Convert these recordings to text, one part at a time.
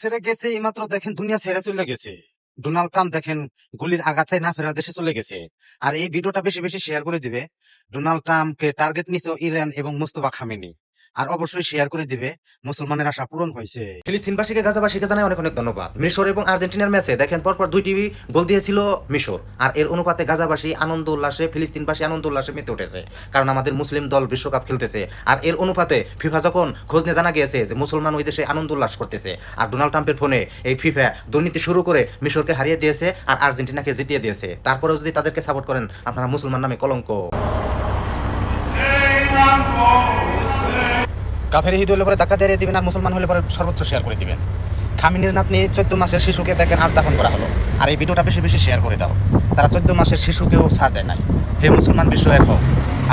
ছেড়ে গেছে এইমাত্র দেখেন দুনিয়া ছেড়ে চলে গেছে। ডোনাল্ড ট্রাম্প দেখেন গুলির আঘাতে না ফেরা দেশে চলে গেছে। আর এই ভিডিওটা বেশি বেশি শেয়ার করে দিবে। ডোনাল্ড ট্রাম্পকে টার্গেট নিছে ইরান এবং মুস্তফা খামেনি। আর অবশ্যই শেয়ার করে দিবে মুসলমানের আশা পূরণ হয়েছে। ফিলিস্তিনবাসীকে গাজাবাসীকে জানাই অনেক অনেক ধন্যবাদ। মিশর এবং আর্জেন্টিনার ম্যাচে দেখেন পরপর দুইটি গোল দিয়েছিল মিশর, আর এর অনুপাতে গাজাবাসী আনন্দ উল্লাসে, ফিলিস্তিনবাসী আনন্দ উল্লাসে মেতে উঠেছে, কারণ আমাদের মুসলিম দল বিশ্বকাপ খেলতেছে। আর এর অনুপাতে ফিফা যখন খোঁজ নিয়ে জানা গিয়েছে যে মুসলমান ওই দেশে আনন্দ উল্লাস করতেছে, আর ডোনাল্ড ট্রাম্পের ফোনে এই ফিফা দুর্নীতি শুরু করে মিশরকে হারিয়ে দিয়েছে আর আর্জেন্টিনাকে জিতিয়ে দিয়েছে। তারপরেও যদি তাদেরকে সাপোর্ট করেন, আপনারা মুসলমান নামে কলঙ্ক। কাফের হিন্দু হলে পরে ধাক্কা দিয়ে দিবেন, আর মুসলমান হলে পরে সর্বোচ্চ শেয়ার করে দিবেন। খামিনের নাতনি 14 মাসের শিশুকে দেখেন আজ দাফন করা হলো, আর এই ভিডিওটা বেশি বেশি শেয়ার করে দাও। তারা 14 মাসের শিশুকেও ছাড় দেয় নাই। হে মুসলমান বিশ্ব এক হোক,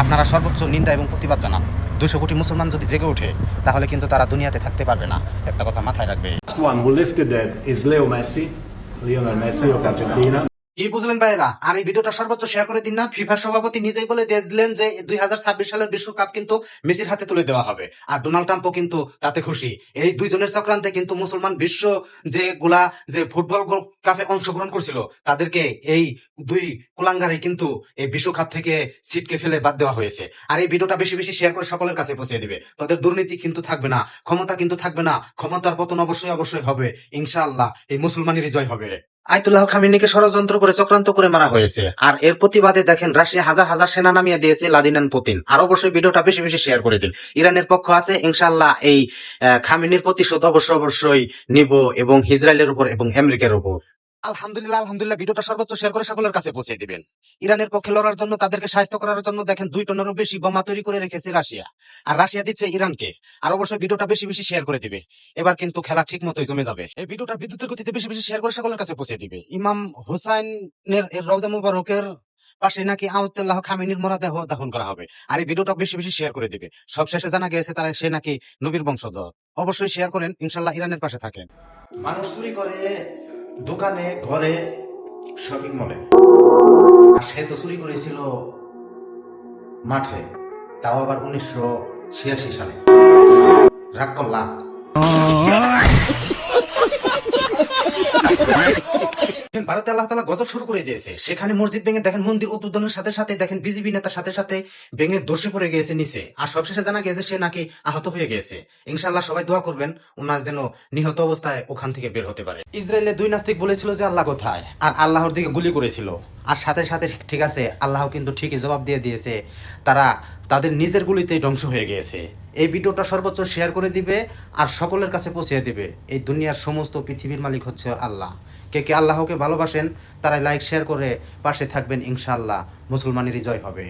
আপনারা সর্বোচ্চ নিন্দা এবং প্রতিবাদ জানান। 200 কোটি মুসলমান যদি জেগে ওঠে, তাহলে কিন্তু তারা দুনিয়াতে থাকতে পারবে না। একটা কথা মাথায় রাখবে। Last one who lifted that is Lionel Messi of Argentina. কি বুঝলেন ভাইরা? আর এই ভিডিওটা সর্বোচ্চ শেয়ার করে দিন না। ফিফার সভাপতি নিজেই বলে দিলেন যে 2026 সালের বিশ্বকাপ কিন্তু মেসির হাতে তুলে দেওয়া হবে, আর ডোনাল্ড ট্রাম্পও কিন্তু তাতে খুশি। এই দুইজনের চক্রান্তে কিন্তু মুসলমান বিশ্ব যে ফুটবল কাপে অংশগ্রহণ করছিল, তাদেরকে এই দুই কুলাঙ্গারে কিন্তু এই বিশ্বকাপ থেকে ছিটকে ফেলে বাদ দেওয়া হয়েছে। আর এই ভিডিওটা বেশি বেশি শেয়ার করে সকলের কাছে পৌঁছে দিবে। তাদের দুর্নীতি কিন্তু থাকবে না, ক্ষমতা কিন্তু থাকবে না, ক্ষমতার পতন অবশ্যই অবশ্যই হবে। ইনশাআল্লাহ এই মুসলমানেরই জয় হবে। আয়াতুল্লাহ খামেনিকে ষড়যন্ত্র করে চক্রান্ত করে মারা হয়েছে, আর এর প্রতিবাদে দেখেন রাশিয়া হাজার হাজার সেনা নামিয়ে দিয়েছে লাদিনান পুতিন। আর অবশ্যই ভিডিওটা বেশি বেশি শেয়ার করে দিন। ইরানের পক্ষ আছে, ইনশাআল্লাহ এই খামেনির প্রতিশোধ অবশ্যই নিব, এবং ইসরায়েলের উপর এবং আমেরিকার উপর। আলহামদুলিল্লাহ আলহামদুলিল্লাহ, ভিডিওটা সর্বোচ্চ শেয়ার করে সকলের কাছে পৌঁছে দিবেন। ইরানের পক্ষে লড়ার জন্য, তাদেরকে সাহায্য করার জন্য দেখেন 2 টনেরও বেশি বোমা তৈরি করে রেখেছে রাশিয়া, আর রাশিয়া দিচ্ছে ইরানকে। আর অবশ্যই ভিডিওটা বেশি বেশি শেয়ার করে দিবে। এবার কিন্তু খেলা ঠিক মতোই জমে যাবে। এই ভিডিওটা বিদ্যুতের গতিতে বেশি বেশি শেয়ার করে সকলের কাছে পৌঁছে দিবে। ইমাম হুসাইনের রওজা মুবারকের পাশে নাকি আয়াতুল্লাহ খামেনির মরদেহ দাফন করা হবে, আর এই ভিডিওটা বেশি বেশি শেয়ার করে দিবে। সব শেষে জানা গিয়েছে সে নাকি নবীর বংশধর। অবশ্যই শেয়ার করেন, ইনশাআল্লাহ ইরানের পাশে থাকেন। মানুষ চুরি করে দোকানে, ঘরে, শপিং মলে, আর সে তো চুরি করেছিল মাঠে, তাও আবার 1986 সালে। রাগ করলাম। ভারতে আল্লাহ তাআলা গজব শুরু করে দিয়েছে। সেখানে মসজিদ ভেঙে দেখেন মন্দির উদ্বোধনের সাথে সাথে দেখেন বিজিবি নেতার সাথে ভেঙে ধসে পড়ে গিয়েছে নিচে, আর সবশেষে জানা গিয়েছে সে নাকি আহত হয়ে গেছে। ইনশাআল্লাহ সবাই দোয়া করবেন ওনার যেন নিহত অবস্থায় ওখান থেকে বের হতে পারে। ইসরায়েলের 2 নাস্তিক বলেছিল যে আল্লাহ কোথায়, আর আল্লাহর দিকে গুলি করেছিল, আর সাথে সাথে ঠিক আছে আল্লাহ কিন্তু ঠিকই জবাব দিয়ে দিয়েছে। তারা তাদের নিজের গুলিতেই ধ্বংস হয়ে গিয়েছে। এই ভিডিওটা সর্বোচ্চ শেয়ার করে দিবে আর সকলের কাছে পৌঁছে দিবে। এই দুনিয়ার সমস্ত পৃথিবীর মালিক হচ্ছে আল্লাহ। কে কে আল্লাহকে ভালোবাসেন তারা লাইক শেয়ার করে পাশে থাকবেন, ইনশাআল্লাহ মুসলমানেরই জয় হবে।